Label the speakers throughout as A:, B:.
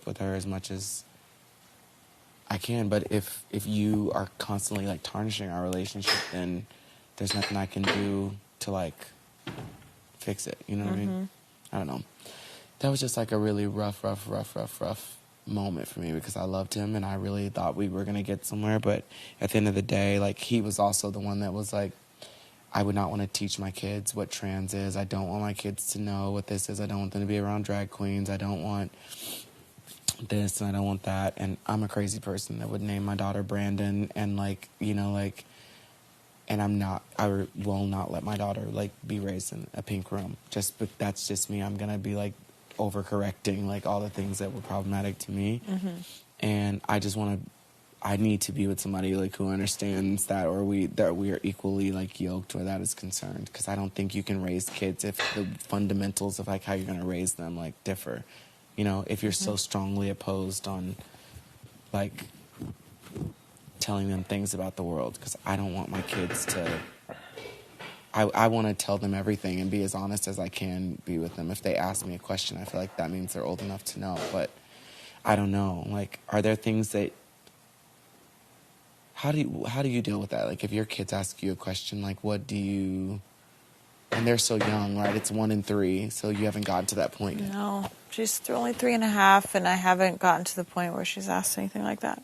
A: relationship with her as much as I can. But if you are constantly, like, tarnishing our relationship, then there's nothing I can do to, like, fix it. You know what I mean? I don't know. That was just, like, a really rough moment for me because I loved him and I really thought we were going to get somewhere. But at the end of the day, like, he was also the one that was like, I would not want to teach my kids what trans is. I don't want my kids to know what this is. I don't want them to be around drag queens. I don't want this and I don't want that. And I'm a crazy person that would name my daughter Brandon and, like, you know, like, and I will not let my daughter, like, be raised in a pink room. But that's just me. I'm going to be, like, overcorrecting, like, all the things that were problematic to me. And I need to be with somebody, like, who understands that that we are equally, like, yoked where that is concerned. Because I don't think you can raise kids if the fundamentals of, like, how you're going to raise them, like, differ. You know, if you're so strongly opposed on, like, telling them things about the world. Because I don't want my kids to... I want to tell them everything and be as honest as I can be with them. If they ask me a question, I feel like that means they're old enough to know. But I don't know. Like, are there things that... How do you deal with that? Like, if your kids ask you a question, like, what do you... And they're so young, right? It's 1 and 3, so you haven't gotten to that point yet.
B: No, she's only 3.5, and I haven't gotten to the point where she's asked anything like that.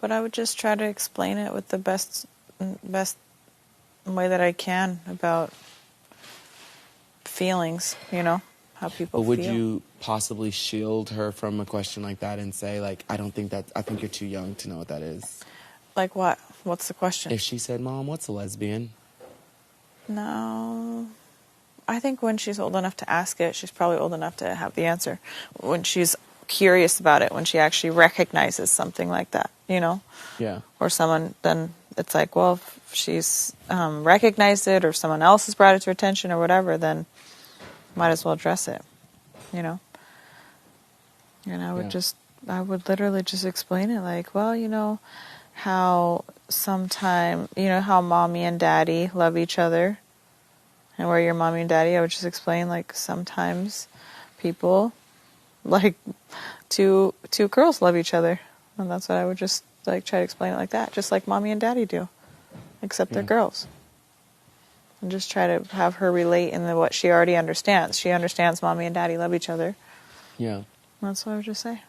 B: But I would just try to explain it with the best way that I can about feelings, you know, how people feel.
A: But would you possibly shield her from a question like that and say, like, I think you're too young to know what that is?
B: Like what? What's the question?
A: If she said, Mom, what's a lesbian?
B: No. I think when she's old enough to ask it, she's probably old enough to have the answer. When she's curious about it, when she actually recognizes something like that, you know?
A: Yeah.
B: Or someone, then it's like, well, if she's recognized it or someone else has brought it to her attention or whatever, then might as well address it, you know? And I would literally just explain it like, well, you know, how how mommy and daddy love each other and where your mommy and daddy, I would just explain, like, sometimes people, like, two girls love each other. And that's what I would just, like, try to explain it like that. Just like mommy and daddy do. Except they're girls. And just try to have her relate in what she already understands. She understands mommy and daddy love each other.
A: Yeah.
B: That's what I would just say.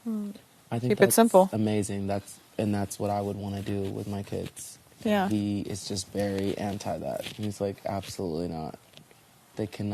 A: I think
B: Keep it simple.
A: Amazing. That's what I would want to do with my kids.
B: Yeah.
A: He is just very anti that. He's like, absolutely not. They cannot.